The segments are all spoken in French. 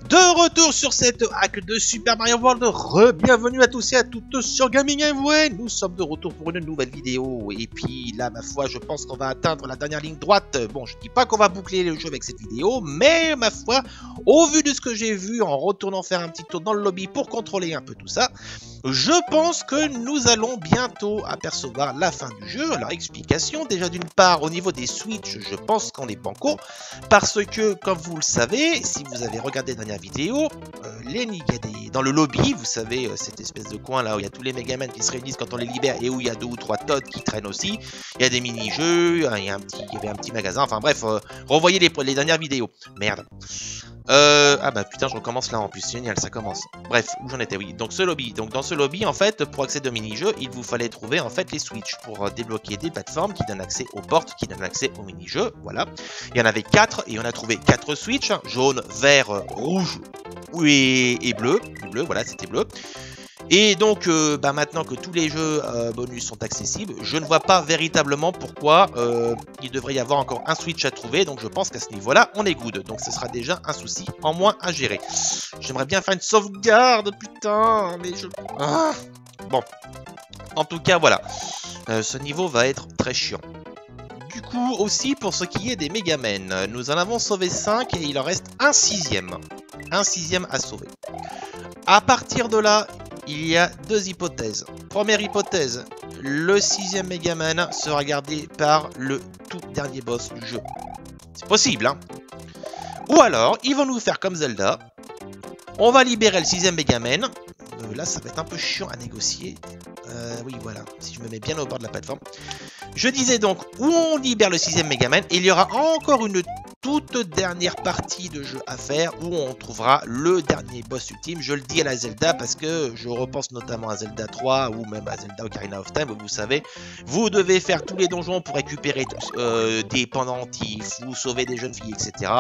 De retour sur cette hack de Super Mario World, bienvenue à tous et à toutes sur Gaming Away. Nous sommes de retour pour une nouvelle vidéo. Et puis là, ma foi, je pense qu'on va atteindre la dernière ligne droite. Bon, je dis pas qu'on va boucler le jeu avec cette vidéo, mais ma foi, au vu de ce que j'ai vu en retournant faire un petit tour dans le lobby pour contrôler un peu tout ça, je pense que nous allons bientôt apercevoir la fin du jeu. Alors, explication, déjà d'une part, au niveau des Switch, je pense qu'on est banco, parce que, comme vous le savez, si vous avez regardé la dernière vidéo, dans le lobby, vous savez, cette espèce de coin là où il y a tous les Megaman qui se réunissent quand on les libère et où il y a 2 ou 3 Todd qui traînent aussi, il y a des mini-jeux, il y avait un petit magasin, enfin bref, revoyez les dernières vidéos. Merde. Ah bah putain, je recommence là en plus, génial, ça commence. Bref, où j'en étais, oui. Donc ce lobby, dans ce lobby, en fait, pour accéder au mini-jeu, il vous fallait trouver en fait les Switch pour débloquer des plateformes qui donnent accès aux portes, qui donnent accès au mini-jeu, voilà. Il y en avait 4 et on a trouvé 4 Switch, jaune, vert, rouge et bleu. Bleu, voilà, c'était bleu. Et donc, maintenant que tous les jeux bonus sont accessibles, je ne vois pas véritablement pourquoi il devrait y avoir encore un Switch à trouver. Donc, je pense qu'à ce niveau-là, on est good. Donc, ce sera déjà un souci en moins à gérer. J'aimerais bien faire une sauvegarde, putain, mais je... Ah bon, en tout cas, voilà. Ce niveau va être très chiant. Du coup, aussi, pour ce qui est des Megaman, nous en avons sauvé 5 et il en reste un 6e. Un 6e à sauver. À partir de là, il y a 2 hypothèses. Première hypothèse, le 6e Megaman sera gardé par le tout dernier boss du jeu. C'est possible, hein. Ou alors, ils vont nous faire comme Zelda. On va libérer le 6e Megaman. Là, ça va être un peu chiant à négocier. Oui, voilà, si je me mets bien au bord de la plateforme. Je disais donc, où on libère le 6e Megaman, et il y aura encore une toute dernière partie de jeu à faire, où on trouvera le dernier boss ultime. Je le dis à la Zelda, parce que je repense notamment à Zelda 3, ou même à Zelda Ocarina of Time, où vous savez, vous devez faire tous les donjons pour récupérer des pendentifs, ou sauver des jeunes filles, etc.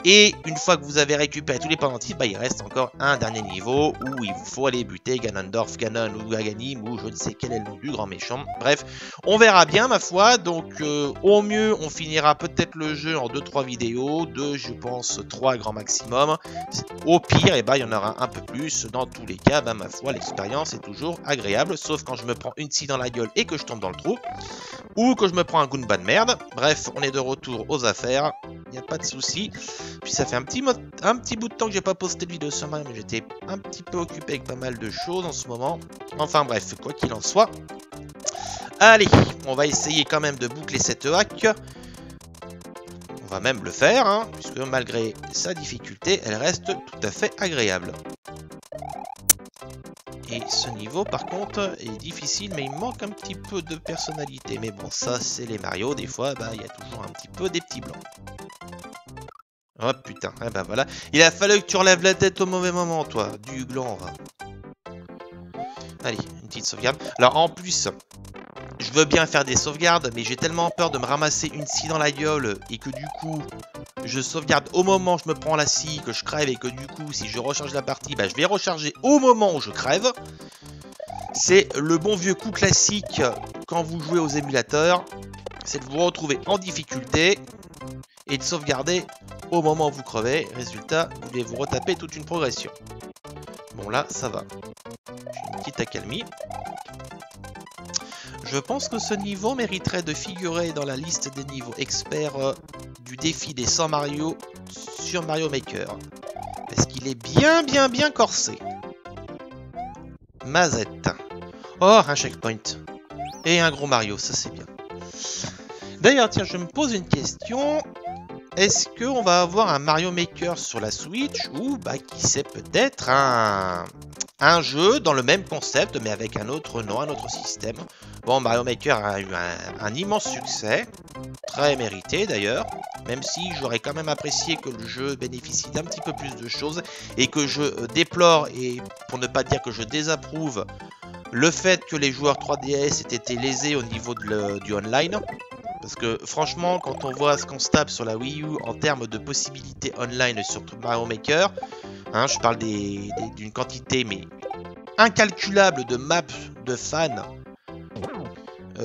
Et une fois que vous avez récupéré tous les pendentifs, il reste encore un dernier niveau, où il vous faut aller buter Ganondorf, Ganon ou Gaganim, ou je ne sais quel est le nom du grand méchant. Bref, on verra bien ma foi, donc au mieux on finira peut-être le jeu en 2-3 vidéos, je pense 3 grand maximum. Au pire, il y en aura un peu plus. Dans tous les cas, ma foi, l'expérience est toujours agréable, sauf quand je me prends une scie dans la gueule et que je tombe dans le trou, ou que je me prends un Goomba de merde. Bref, on est de retour aux affaires, il n'y a pas de souci. Puis ça fait un petit bout de temps que j'ai pas posté de vidéo sur Mario, mais j'étais un petit peu occupé avec pas mal de choses en ce moment. Enfin bref, quoi qu'il en soit. Allez, on va essayer quand même de boucler cette hack. On va même le faire, hein, puisque malgré sa difficulté, elle reste tout à fait agréable. Et ce niveau, par contre, est difficile, mais il manque un petit peu de personnalité. Mais bon, ça, c'est les Mario. Des fois, il y a toujours un petit peu des petits blancs. Oh putain, voilà. Il a fallu que tu relèves la tête au mauvais moment, toi. Du gland, va. Allez, une petite sauvegarde. Alors, en plus... Je veux bien faire des sauvegardes, mais j'ai tellement peur de me ramasser une scie dans la gueule et que du coup, je sauvegarde au moment où je me prends la scie, que je crève et que du coup, si je recharge la partie, je vais recharger au moment où je crève. C'est le bon vieux coup classique quand vous jouez aux émulateurs, c'est de vous retrouver en difficulté et de sauvegarder au moment où vous crevez. Résultat, vous devez vous retaper toute une progression. Bon là, ça va. J'ai une petite accalmie. Je pense que ce niveau mériterait de figurer dans la liste des niveaux experts du défi des 100 Mario sur Mario Maker. Parce qu'il est bien corsé. Mazette. Oh, un checkpoint. Et un gros Mario, ça c'est bien. D'ailleurs, tiens, je me pose une question. Est-ce qu'on va avoir un Mario Maker sur la Switch ou, qui sait, peut-être un jeu dans le même concept mais avec un autre nom, un autre système. Bon, Mario Maker a eu un immense succès, très mérité d'ailleurs, même si j'aurais quand même apprécié que le jeu bénéficie d'un petit peu plus de choses et que je déplore, et pour ne pas dire que je désapprouve, le fait que les joueurs 3DS aient été lésés au niveau du online. Parce que franchement, quand on voit ce qu'on se tape sur la Wii U en termes de possibilités online sur Mario Maker, hein, je parle d'une quantité mais incalculable de maps de fans,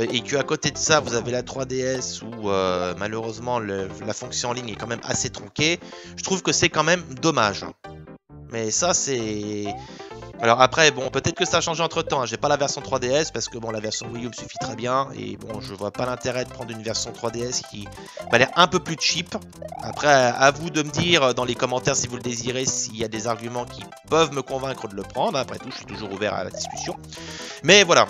et qu'à côté de ça, vous avez la 3DS où malheureusement la fonction en ligne est quand même assez tronquée, je trouve que c'est quand même dommage. Mais ça, c'est... Alors après, bon, peut-être que ça a changé entre-temps. Hein. J'ai pas la version 3DS parce que bon, la version Wii U me suffit très bien. Et bon, je vois pas l'intérêt de prendre une version 3DS qui m'a l'air un peu plus cheap. Après, à vous de me dire dans les commentaires si vous le désirez, s'il y a des arguments qui peuvent me convaincre de le prendre. Après tout, je suis toujours ouvert à la discussion. Mais voilà.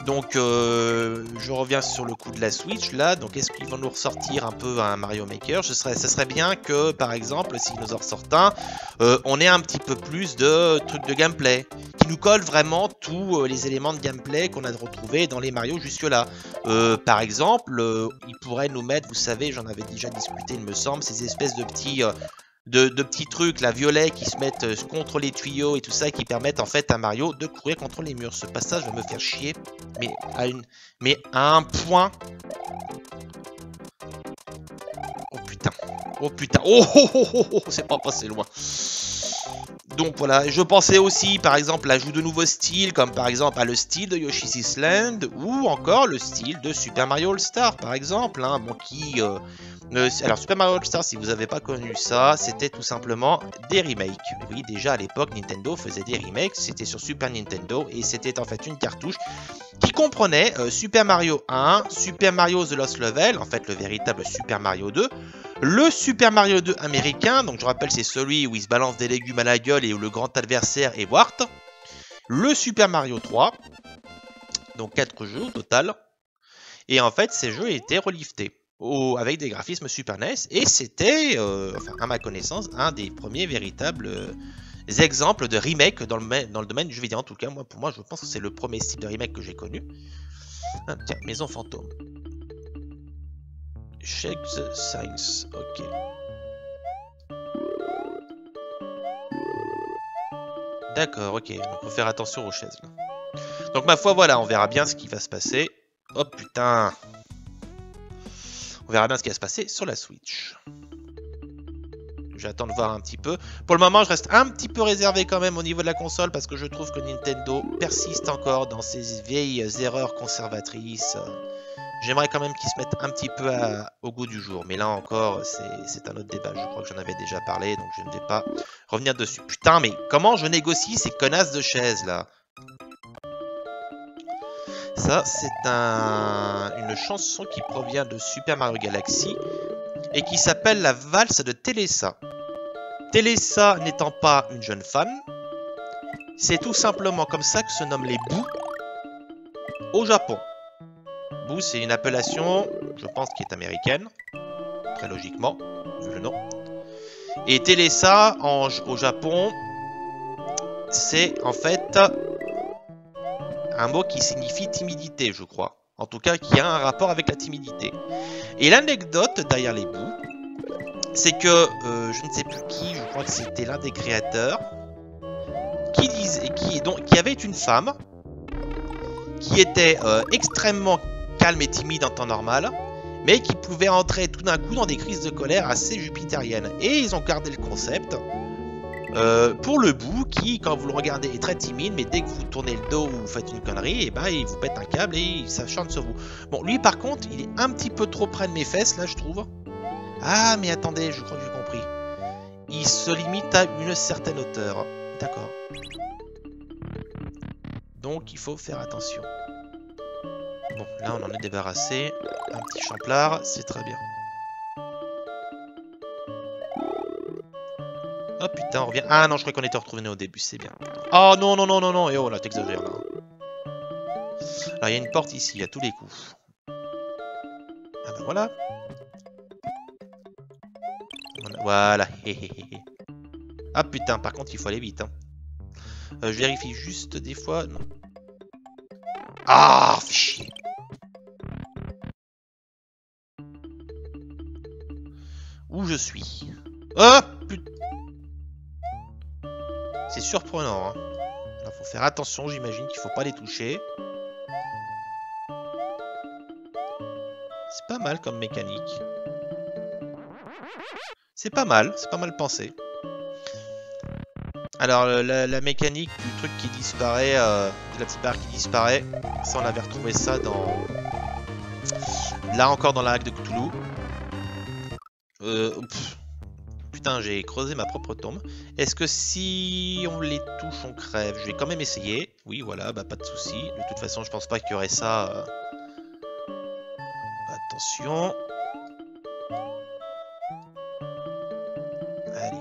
Donc, je reviens sur le coup de la Switch, là. Donc, est-ce qu'ils vont nous ressortir un peu un Mario Maker? Ce serait bien que, par exemple, s'ils nous en ressortent un, on ait un petit peu plus de trucs de gameplay, qui nous collent vraiment tous les éléments de gameplay qu'on a retrouvés dans les Mario jusque-là. Par exemple, ils pourraient nous mettre, vous savez, j'en avais déjà discuté, il me semble, ces espèces de petits... De petits trucs, là, violets, qui se mettent contre les tuyaux et tout ça, qui permettent en fait à Mario de courir contre les murs. Ce passage va me faire chier, mais à un point. Oh putain, oh putain, oh, c'est pas passé loin. Donc voilà, je pensais aussi par exemple à l'ajout de nouveaux styles, comme par exemple le style de Yoshi's Island, ou encore le style de Super Mario All-Star par exemple, hein, bon, qui... alors Super Mario All-Star, si vous n'avez pas connu ça, c'était tout simplement des remakes. Oui, déjà à l'époque, Nintendo faisait des remakes, c'était sur Super Nintendo, et c'était en fait une cartouche qui comprenait Super Mario 1, Super Mario The Lost Level, en fait le véritable Super Mario 2, le Super Mario 2 américain, donc je rappelle c'est celui où il se balance des légumes à la gueule et où le grand adversaire est Wart, le Super Mario 3, donc 4 jeux au total, et en fait ces jeux étaient reliftés. Avec des graphismes Super NES, et c'était, enfin, à ma connaissance, un des premiers véritables exemples de remake dans le domaine du jeu vidéo. En tout cas, pour moi, je pense que c'est le premier style de remake que j'ai connu. Ah, tiens, Maison Fantôme. Check the Science, ok. D'accord, ok, donc faut faire attention aux chaises, là. Donc, ma foi, voilà, on verra bien ce qui va se passer. Oh, putain. On verra bien ce qui va se passer sur la Switch. J'attends de voir un petit peu. Pour le moment, je reste un petit peu réservé quand même au niveau de la console parce que je trouve que Nintendo persiste encore dans ses vieilles erreurs conservatrices. J'aimerais quand même qu'ils se mettent un petit peu au goût du jour. Mais là encore, c'est un autre débat. Je crois que j'en avais déjà parlé, donc je ne vais pas revenir dessus. Putain, mais comment je négocie ces connasses de chaises, là? Ça, c'est une chanson qui provient de Super Mario Galaxy et qui s'appelle la valse de Télessa. Télessa n'étant pas une jeune femme, c'est tout simplement comme ça que se nomment les Boo au Japon. Boo, c'est une appellation, je pense, qui est américaine, très logiquement, vu le nom. Et Télessa, au Japon, c'est en fait un mot qui signifie timidité, je crois. En tout cas, qui a un rapport avec la timidité. Et l'anecdote derrière les Boo, c'est que, je ne sais plus qui, je crois que c'était l'un des créateurs, qui avait une femme, qui était extrêmement calme et timide en temps normal, mais qui pouvait entrer tout d'un coup dans des crises de colère assez jupitériennes. Et ils ont gardé le concept pour le Boo qui, quand vous le regardez, est très timide, mais dès que vous tournez le dos ou vous faites une connerie, et ben il vous pète un câble et il s'acharne sur vous. Bon, lui par contre, il est un petit peu trop près de mes fesses, là, je trouve. Ah, mais attendez, je crois que j'ai compris. Il se limite à une certaine hauteur. D'accord. Donc, il faut faire attention. Bon, là, on en est débarrassé. Un petit champlard, c'est très bien. Oh putain, on revient. Ah non, je crois qu'on était retrouvés au début, c'est bien. Oh non, non, non, non, non. Et oh là, t'exagères là. Alors, il y a une porte ici, à tous les coups. Ah ben voilà. Voilà. Ah putain, par contre, il faut aller vite. Hein. Je vérifie juste des fois. Non. Ah, fais chier. Où je suis? Oh putain. C'est surprenant. Hein. Alors, faut faire attention, j'imagine qu'il faut pas les toucher. C'est pas mal comme mécanique. C'est pas mal pensé. Alors la mécanique du truc qui disparaît, de la petite barre qui disparaît, ça on avait retrouvé ça dans... Là encore dans la hack de Cthulhu. putain, j'ai creusé ma propre tombe. Est-ce que si on les touche, on crève? Je vais quand même essayer. Oui, voilà, bah pas de souci. De toute façon, je pense pas qu'il y aurait ça. Attention. Allez.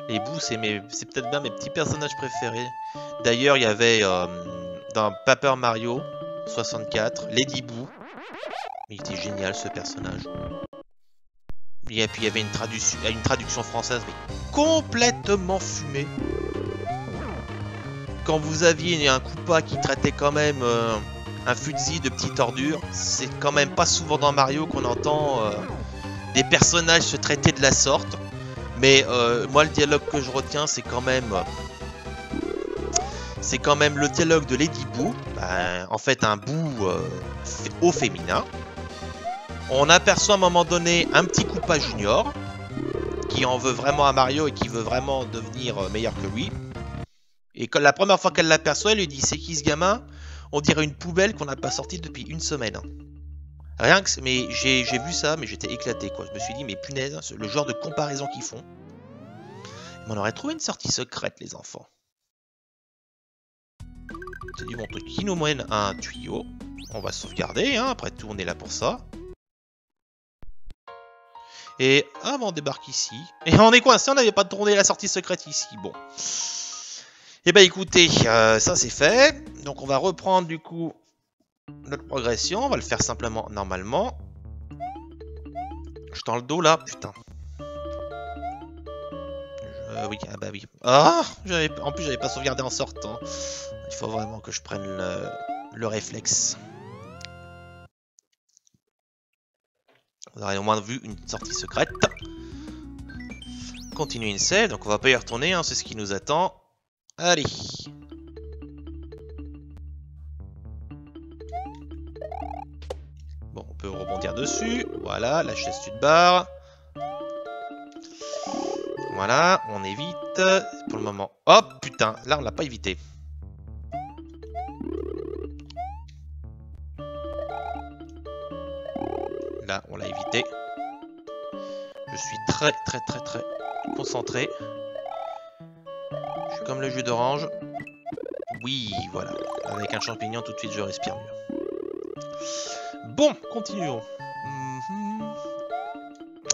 Les bouts, c'est peut-être bien mes petits personnages préférés. D'ailleurs, il y avait dans Paper Mario 64, Lady Boo. Il était génial ce personnage. Et puis il y avait une traduction française, mais complètement fumée. Quand vous aviez un Koopa qui traitait quand même un Fuzzy de petite ordure, c'est quand même pas souvent dans Mario qu'on entend des personnages se traiter de la sorte. Mais moi, le dialogue que je retiens, c'est quand même le dialogue de Lady Boo. Ben, en fait, un Boo au féminin. On aperçoit à un moment donné un petit Koopa Junior qui en veut vraiment à Mario et qui veut vraiment devenir meilleur que lui. Et quand la première fois qu'elle l'aperçoit, elle lui dit: c'est qui ce gamin? On dirait une poubelle qu'on n'a pas sortie depuis une semaine. Rien que, mais j'ai vu ça, mais j'étais éclaté quoi. Je me suis dit, mais punaise, le genre de comparaison qu'ils font. Mais on aurait trouvé une sortie secrète, les enfants. C'est du bon truc qui nous mène à un tuyau. On va sauvegarder, hein. Après tout, on est là pour ça. Et ah, bon, on débarque ici. Et on est coincé, on n'avait pas tourné la sortie secrète ici. Bon. Et bah écoutez, ça c'est fait. Donc on va reprendre du coup notre progression. On va le faire simplement normalement. Je tends le dos là, putain. Oui, ah bah oui. Ah, en plus j'avais pas sauvegardé en sortant. Il faut vraiment que je prenne le réflexe. Vous aurez au moins vu une sortie secrète. Continue une save, donc on va pas y retourner, hein, c'est ce qui nous attend. Allez. Bon, on peut rebondir dessus. Voilà, la chaise tu te barres. Voilà, on évite. Pour le moment. Oh putain, là on l'a pas évité. Là, on l'a évité. Je suis très concentré. Je suis comme le jus d'orange. Oui, voilà. Avec un champignon, tout de suite, je respire mieux. Bon, continuons.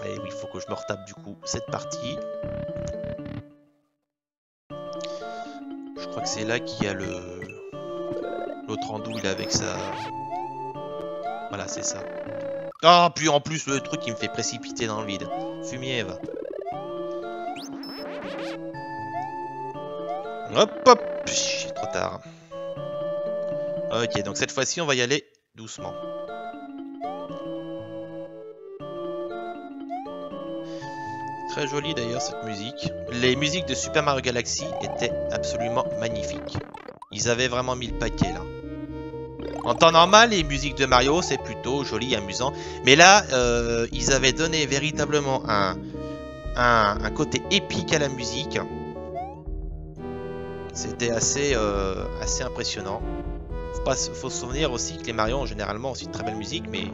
Et oui, il faut que je me retape du coup cette partie. Je crois que c'est là qu'il y a l'autre andouille avec sa... Voilà, c'est ça. Ah, puis en plus, le truc qui me fait précipiter dans le vide. Fumier, va. Hop, hop. Trop tard. Ok, donc cette fois-ci, on va y aller doucement. Très jolie d'ailleurs cette musique. Les musiques de Super Mario Galaxy étaient absolument magnifiques. Ils avaient vraiment mis le paquet là. En temps normal, les musiques de Mario, c'est plutôt joli, amusant. Mais là, ils avaient donné véritablement un côté épique à la musique. C'était assez impressionnant. Faut se souvenir aussi que les Mario ont généralement aussi de très belle musique, mais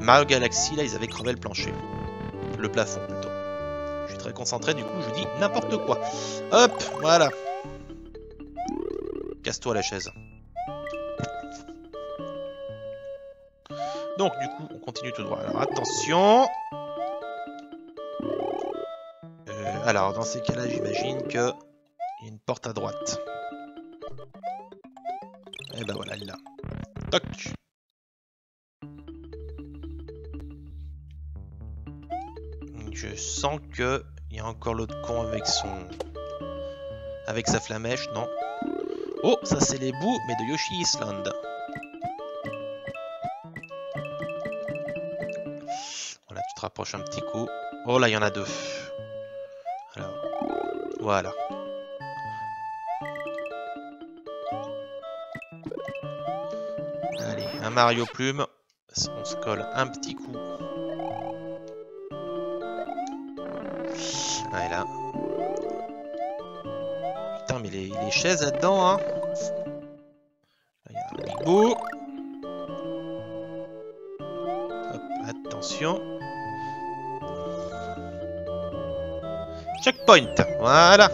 Mario Galaxy, là, ils avaient crevé le plancher. Le plafond, plutôt. Je suis très concentré, du coup, je dis n'importe quoi. Hop, voilà. Casse-toi la chaise. Donc, du coup, on continue tout droit. Alors, attention. Alors, dans ces cas-là, j'imagine qu'il y a une porte à droite. Et ben voilà, elle est là. Toc. Je sens que il y a encore l'autre con avec sa flamèche, non. Oh, ça c'est les bouts, mais de Yoshi Island. Voilà, tu te rapproches un petit coup. Oh là, il y en a deux. Alors, voilà. Allez, un Mario Plume. On se colle un petit coup. Ouais, là. Putain, mais les chaises là-dedans, hein. Là, il y a un big bout. Hop, attention. Checkpoint. Voilà.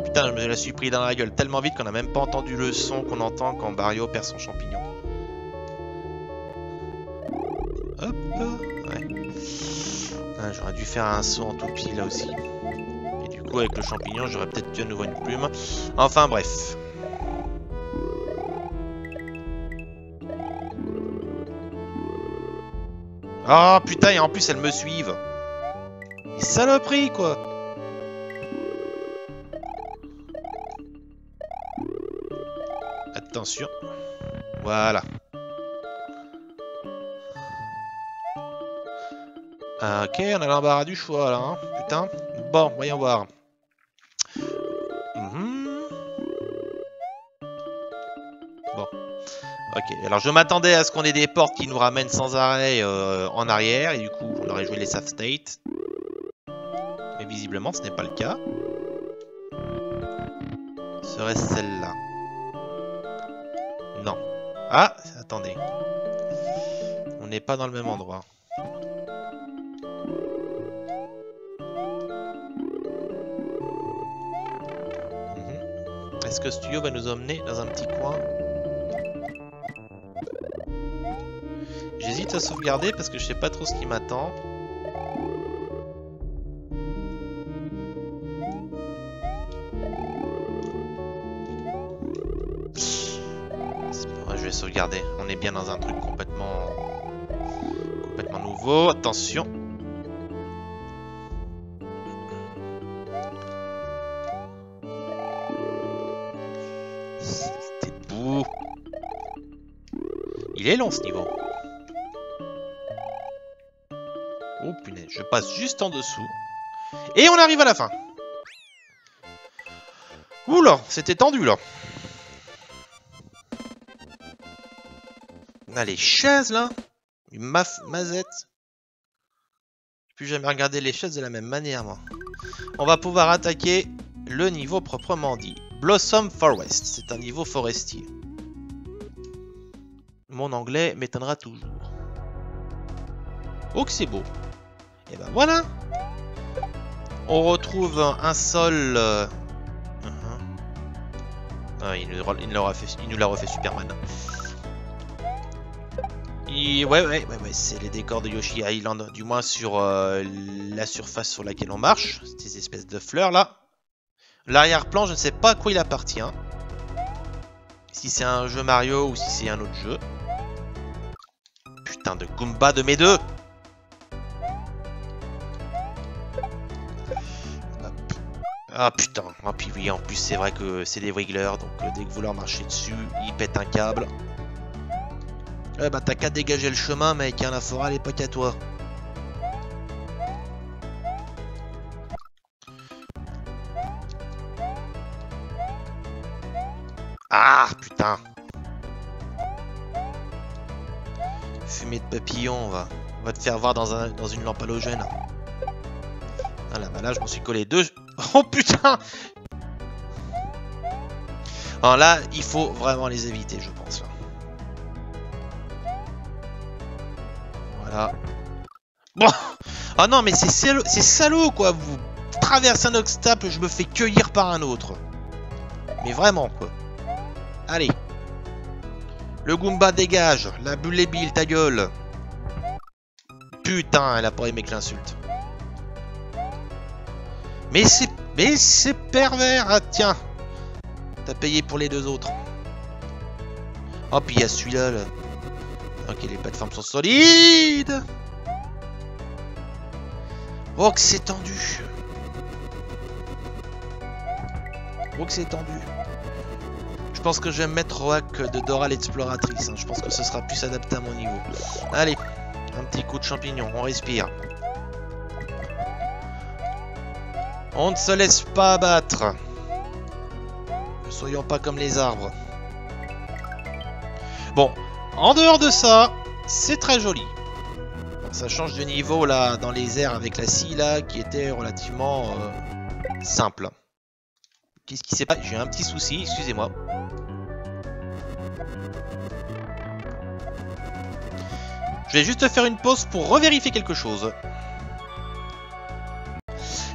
Putain, je me la suis pris dans la gueule tellement vite qu'on a même pas entendu le son qu'on entend quand Mario perd son champignon. Hop. Ouais. Ah, j'aurais dû faire un saut en toupie là aussi. Et du coup, avec le champignon, j'aurais peut-être dû à nouveau une plume. Enfin, bref. Ah putain, et en plus elles me suivent. Les saloperies quoi. Attention. Voilà. Ok, on a l'embarras du choix là, hein. Putain. Bon, voyons voir. Bon. Ok, alors je m'attendais à ce qu'on ait des portes qui nous ramènent sans arrêt en arrière, et du coup on aurait joué les safe states. Mais visiblement ce n'est pas le cas. Serait-ce celle-là? Non. Ah, attendez. On n'est pas dans le même endroit. Est-ce que ce tuyau va nous emmener dans un petit coin? J'hésite à sauvegarder parce que je sais pas trop ce qui m'attend. Je vais sauvegarder. On est bien dans un truc complètement nouveau. Attention. C'était beau. Il est long ce niveau. Oh punaise, je passe juste en dessous. Et on arrive à la fin. Oula, c'était tendu là. On a les chaises là. Une mazette. Plus jamais regardé les chaises de la même manière moi. On va pouvoir attaquer le niveau proprement dit. Blossom Forest. C'est un niveau forestier. Mon anglais m'étonnera toujours. Oh que c'est beau. Et ben voilà. On retrouve un sol... Ah, il nous l'a refait Superman. Ouais, c'est les décors de Yoshi Island, du moins sur la surface sur laquelle on marche. Ces espèces de fleurs là. L'arrière-plan, je ne sais pas à quoi il appartient. Si c'est un jeu Mario ou si c'est un autre jeu. Putain de Goomba de mes deux. Ah putain, oh, puis oui, en plus c'est vrai que c'est des wrigglers, donc dès que vous leur marchez dessus, ils pètent un câble. Bah t'as qu'à dégager le chemin mec, hein, la forêt elle est pas qu'à toi. Ah putain. Fumée de papillon, on va te faire voir dans une lampe halogène. Ah là, bah là je m'en suis collé deux. Oh putain. Alors là, il faut vraiment les éviter, je pense. Là. Voilà. Bon. Ah non, mais c'est salaud, quoi. Vous traversez un obstacle, je me fais cueillir par un autre. Mais vraiment, quoi. Allez. Le Goomba dégage. La bulle bille, ta gueule. Putain, elle a pas aimé que l'insulte. Mais c'est pervers. Ah tiens. T'as payé pour les deux autres. Oh, puis il y a celui-là, là. Ok, les plateformes sont solides. Oh, que c'est tendu. Oh, que c'est tendu. Je pense que je vais me mettre au hack de Dora l'exploratrice. Hein. Je pense que ce sera plus adapté à mon niveau. Allez, un petit coup de champignon, on respire. On ne se laisse pas abattre. Ne soyons pas comme les arbres. Bon, en dehors de ça, c'est très joli. Ça change de niveau là dans les airs avec la scie là qui était relativement simple. Qu'est-ce qui s'est passé? J'ai un petit souci, excusez-moi. Je vais juste faire une pause pour revérifier quelque chose.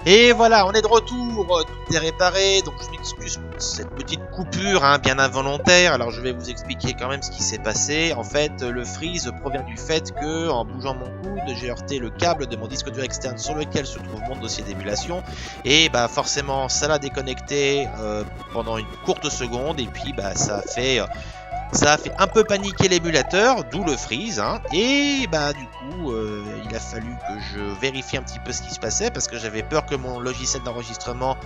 Et voilà, on est de retour, tout est réparé, donc je m'excuse pour cette petite coupure, hein, bien involontaire. Alors je vais vous expliquer quand même ce qui s'est passé. En fait, le freeze provient du fait que, en bougeant mon coude, j'ai heurté le câble de mon disque dur externe sur lequel se trouve mon dossier d'émulation. Et bah forcément, ça l'a déconnecté pendant une courte seconde, et puis bah ça a fait un peu paniquer l'émulateur, d'où le freeze, hein. Et bah du coup, il a fallu que je vérifie un petit peu ce qui se passait, parce que j'avais peur que mon logiciel d'enregistrement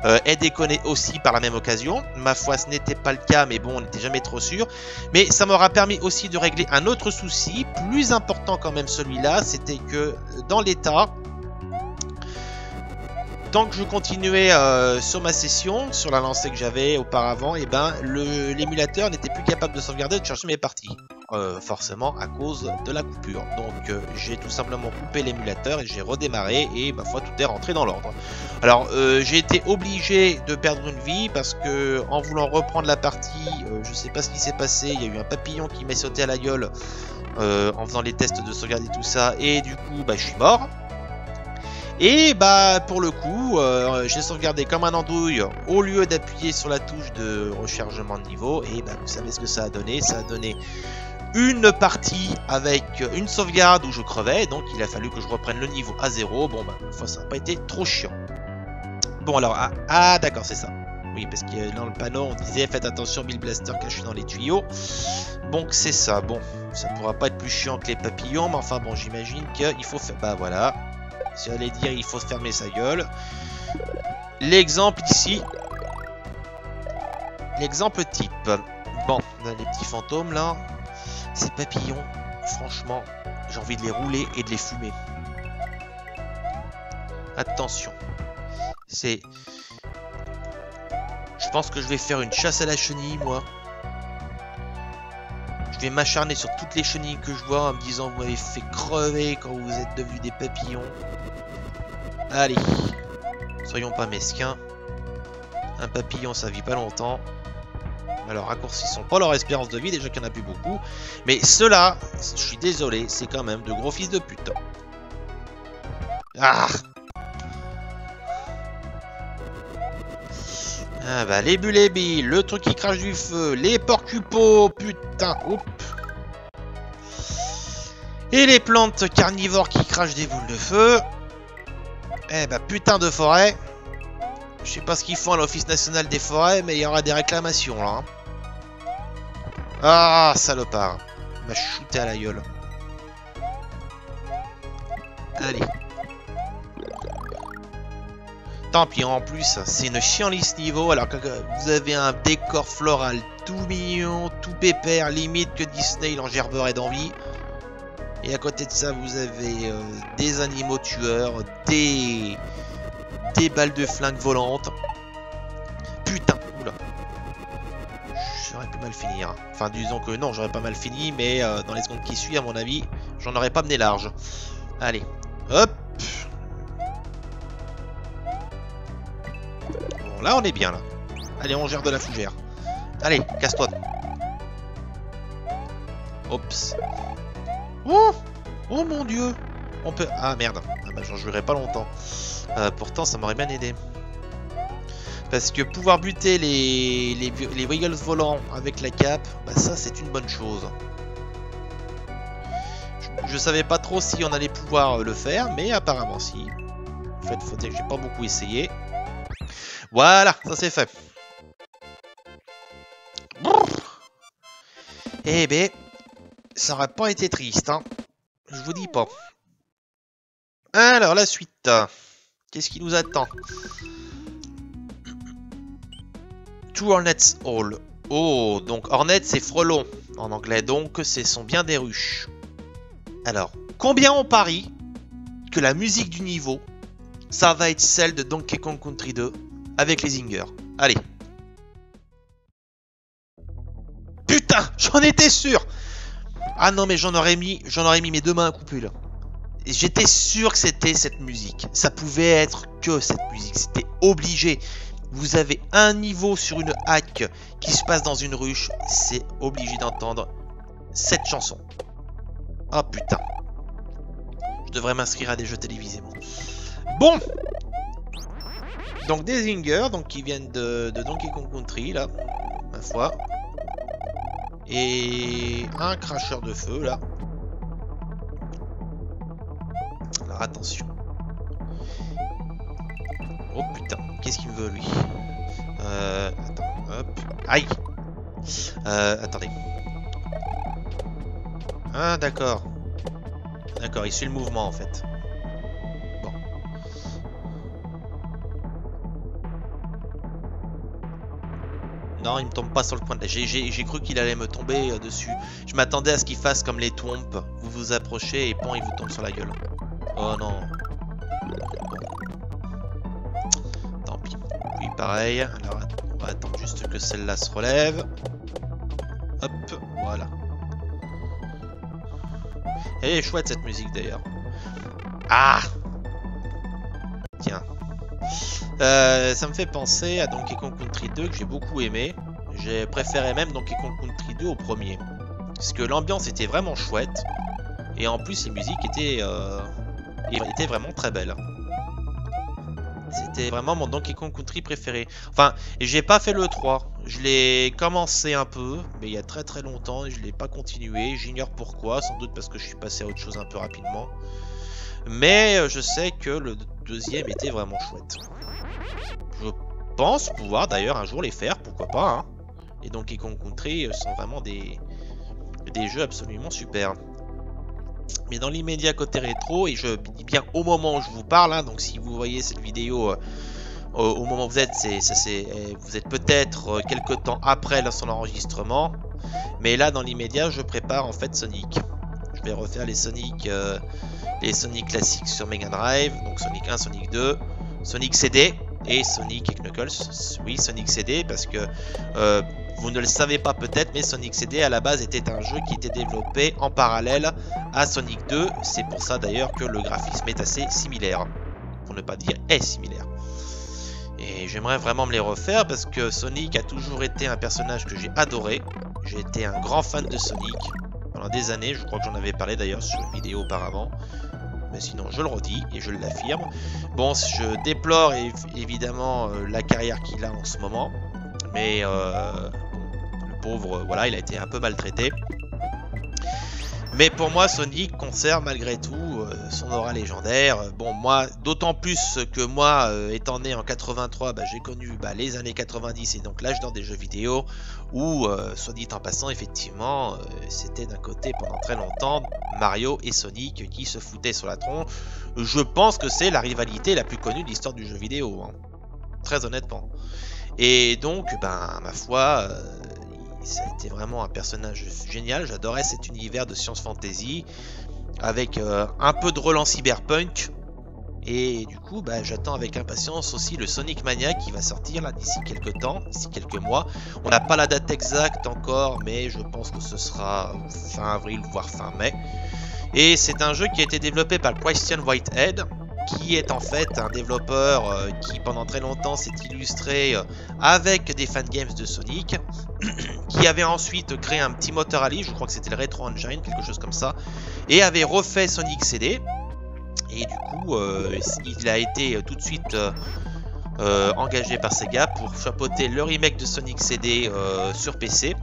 ait déconné aussi par la même occasion. Ma foi, ce n'était pas le cas, mais bon, on n'était jamais trop sûr. Mais ça m'aura permis aussi de régler un autre souci, plus important quand même celui-là, c'était que dans l'état, tant que je continuais sur ma session, sur la lancée que j'avais auparavant, et ben l'émulateur n'était plus capable de sauvegarder et de chercher mes parties. Forcément à cause de la coupure. Donc j'ai tout simplement coupé l'émulateur et j'ai redémarré et ma foi tout est rentré dans l'ordre. Alors j'ai été obligé de perdre une vie parce que en voulant reprendre la partie, je sais pas ce qui s'est passé, il y a eu un papillon qui m'est sauté à la gueule en faisant les tests de sauvegarde et tout ça, et du coup bah je suis mort. Et bah pour le coup, j'ai sauvegardé comme un andouille au lieu d'appuyer sur la touche de rechargement de niveau. Et bah vous savez ce que ça a donné. Ça a donné une partie avec une sauvegarde où je crevais. Donc il a fallu que je reprenne le niveau à 0. Bon bah une fois ça n'a pas été trop chiant. Bon alors, d'accord c'est ça. Oui parce que dans le panneau on disait faites attention Bill Blaster caché dans les tuyaux. Donc c'est ça. Bon ça pourra pas être plus chiant que les papillons. Mais enfin bon j'imagine qu'il faut faire... Bah voilà. Si j'allais dire il faut se fermer sa gueule. L'exemple ici. L'exemple type. Bon, on a les petits fantômes là. Ces papillons, franchement, j'ai envie de les rouler et de les fumer. Attention. Je pense que je vais faire une chasse à la chenille, moi. Je vais m'acharner sur toutes les chenilles que je vois en me disant vous m'avez fait crever quand vous êtes devenus des papillons. Allez, soyons pas mesquins. Un papillon ça vit pas longtemps. Alors raccourcissons pas leur espérance de vie, déjà qu'il n'y en a plus beaucoup. Mais ceux-là, je suis désolé, c'est quand même de gros fils de pute. Ah bah les bulébis, le truc qui crache du feu, les porcupeaux, putain, oups. Et les plantes carnivores qui crachent des boules de feu. Eh bah putain de forêt. Je sais pas ce qu'ils font à l'Office National des Forêts, mais il y aura des réclamations là. Hein. Ah salopard. Il m'a shooté à la gueule. Allez. Tant pis, en plus, c'est une chienlisse niveau, alors que vous avez un décor floral tout mignon, tout pépère, limite que Disney il en gerberait d'envie. Et à côté de ça, vous avez des animaux tueurs, des balles de flingue volantes. Putain, oula. J'aurais pu mal finir. Enfin, disons que non, j'aurais pas mal fini, mais dans les secondes qui suivent, à mon avis, j'en aurais pas mené large. Allez, hop. Bon, là, on est bien, là. Allez, on gère de la fougère. Allez, casse-toi. Oups. Oh, oh mon dieu. On peut... Ah merde. Ah bah j'en jouerai pas longtemps. Pourtant ça m'aurait bien aidé. Parce que pouvoir buter les Wiggles volants avec la cape, bah ça c'est une bonne chose. Je savais pas trop si on allait pouvoir le faire, mais apparemment si. En fait faut dire que j'ai pas beaucoup essayé. Voilà, ça c'est fait. Eh ben... ça aurait pas été triste, hein. Je vous dis pas. Alors, la suite. Qu'est-ce qui nous attend? To Hornets Hall. Oh, donc Hornet, c'est frelon en anglais. Donc, ce sont bien des ruches. Alors, combien on parie que la musique du niveau, ça va être celle de Donkey Kong Country 2 avec les zingers? Allez. Putain, j'en étais sûr! Ah non mais j'en aurais mis mes deux mains à couper là. J'étais sûr que c'était cette musique. Ça pouvait être que cette musique. C'était obligé. Vous avez un niveau sur une hack qui se passe dans une ruche. C'est obligé d'entendre cette chanson. Oh putain. Je devrais m'inscrire à des jeux télévisés. Bon. Donc des zingers, donc qui viennent de Donkey Kong Country là, ma foi. Et un cracheur de feu là. Alors attention. Oh putain, qu'est-ce qu'il me veut lui? Attends, hop. Aïe. Attendez. Ah d'accord. D'accord, il suit le mouvement en fait. Bon. Non, il me tombe pas sur le coin de... J'ai cru qu'il allait me tomber dessus. Je m'attendais à ce qu'il fasse comme les Thwomp. Vous vous approchez et pan, il vous tombe sur la gueule. Oh non. Tant pis. Puis pareil. Alors on va attendre juste que celle-là se relève. Hop, voilà. Elle est chouette cette musique d'ailleurs. Ah! Tiens. Ça me fait penser à Donkey Kong Country 2 que j'ai beaucoup aimé. J'ai préféré même Donkey Kong Country 2 au premier. Parce que l'ambiance était vraiment chouette. Et en plus les musiques étaient vraiment très belles. C'était vraiment mon Donkey Kong Country préféré. Enfin, j'ai pas fait le 3. Je l'ai commencé un peu, mais il y a très très longtemps et je l'ai pas continué. J'ignore pourquoi, sans doute parce que je suis passé à autre chose un peu rapidement. Mais je sais que le deuxième était vraiment chouette. Je pense pouvoir d'ailleurs un jour les faire, pourquoi pas. Hein. Et Donkey Kong Country sont vraiment des jeux absolument super. Mais dans l'immédiat côté rétro, et je dis bien au moment où je vous parle, hein, donc si vous voyez cette vidéo au moment où vous êtes, vous êtes peut-être quelques temps après son enregistrement. Mais là, dans l'immédiat, je prépare en fait Sonic. Je vais refaire les Sonic classiques sur Mega Drive, donc Sonic 1, Sonic 2, Sonic CD et Sonic et Knuckles. Oui, Sonic CD, parce que vous ne le savez pas peut-être, mais Sonic CD à la base était un jeu qui était développé en parallèle à Sonic 2. C'est pour ça d'ailleurs que le graphisme est assez similaire, pour ne pas dire est similaire. Et j'aimerais vraiment me les refaire parce que Sonic a toujours été un personnage que j'ai adoré. J'ai été un grand fan de Sonic pendant des années, je crois que j'en avais parlé d'ailleurs sur une vidéo auparavant. Mais sinon je le redis et je l'affirme. Bon, je déplore évidemment la carrière qu'il a en ce moment. Mais le pauvre, voilà, il a été un peu maltraité. Mais pour moi, Sonic conserve malgré tout son aura légendaire. Bon, moi, d'autant plus que moi, étant né en 83, j'ai connu les années 90 et donc l'âge d'or des jeux vidéo, où, soit dit en passant, effectivement, c'était d'un côté pendant très longtemps Mario et Sonic qui se foutaient sur la tronche. Je pense que c'est la rivalité la plus connue de l'histoire du jeu vidéo, hein. Très honnêtement. Et donc, ma foi, ça a été vraiment un personnage génial. J'adorais cet univers de science fantasy avec un peu de relance cyberpunk. Et du coup, j'attends avec impatience aussi le Sonic Mania qui va sortir là d'ici quelques temps, d'ici quelques mois. On n'a pas la date exacte encore, mais je pense que ce sera fin avril, voire fin mai. Et c'est un jeu qui a été développé par Christian Whitehead, qui est en fait un développeur qui pendant très longtemps s'est illustré avec des fangames de Sonic, qui avait ensuite créé un petit moteur à livre, je crois que c'était le Retro Engine, quelque chose comme ça, et avait refait Sonic CD, et du coup il a été tout de suite engagé par Sega pour chapeauter le remake de Sonic CD sur PC,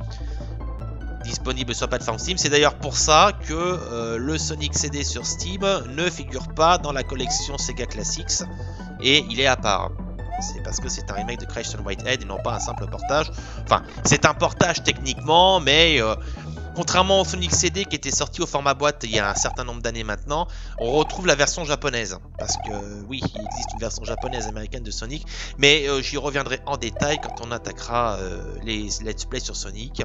disponible sur plateforme Steam. C'est d'ailleurs pour ça que le Sonic CD sur Steam ne figure pas dans la collection Sega Classics et il est à part. C'est parce que c'est un remake de Christian Whitehead et non pas un simple portage. Enfin, c'est un portage techniquement, mais contrairement au Sonic CD qui était sorti au format boîte il y a un certain nombre d'années maintenant, on retrouve la version japonaise. Parce que oui, il existe une version japonaise américaine de Sonic, mais j'y reviendrai en détail quand on attaquera les Let's Play sur Sonic.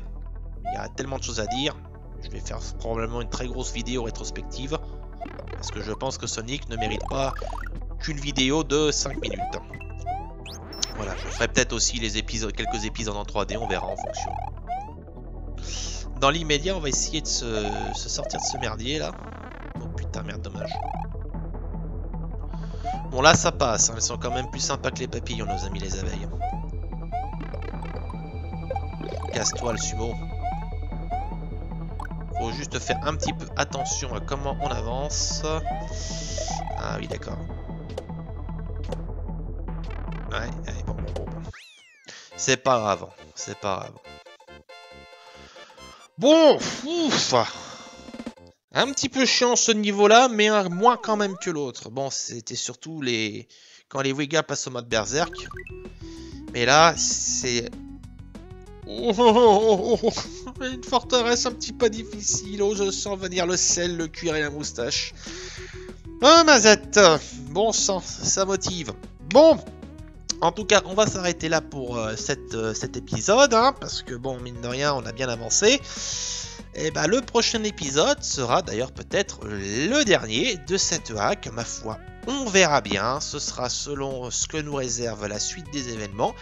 Il y a tellement de choses à dire. Je vais faire probablement une très grosse vidéo rétrospective. Parce que je pense que Sonic ne mérite pas qu'une vidéo de 5 minutes. Voilà, je ferai peut-être aussi quelques épisodes en 3D, on verra en fonction. Dans l'immédiat, on va essayer de se sortir de ce merdier là. Oh putain, merde, dommage. Bon là ça passe, hein. Elles sont quand même plus sympas que les papillons, nos amis les abeilles. Casse-toi le sumo. Faut juste faire un petit peu attention à comment on avance. Ah oui, d'accord. Ouais, bon. C'est pas grave, c'est pas grave. Bon, ouf. Un petit peu chiant ce niveau-là, mais moins quand même que l'autre. Bon, c'était surtout quand les Wiga passent au mode Berserk. Mais là, c'est... Une forteresse un petit peu difficile. Oh, je sens venir le sel, le cuir et la moustache. Oh, Mazette. Bon sang, ça motive. Bon, en tout cas, on va s'arrêter là pour cet épisode. Hein, parce que, bon, mine de rien, on a bien avancé. Et bah, le prochain épisode sera d'ailleurs peut-être le dernier de cette hack. Ma foi, on verra bien. Ce sera selon ce que nous réserve la suite des événements.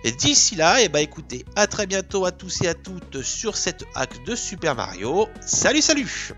Et d'ici là, et bah écoutez, à très bientôt à tous et à toutes sur cette hack de Super Mario. Salut, salut!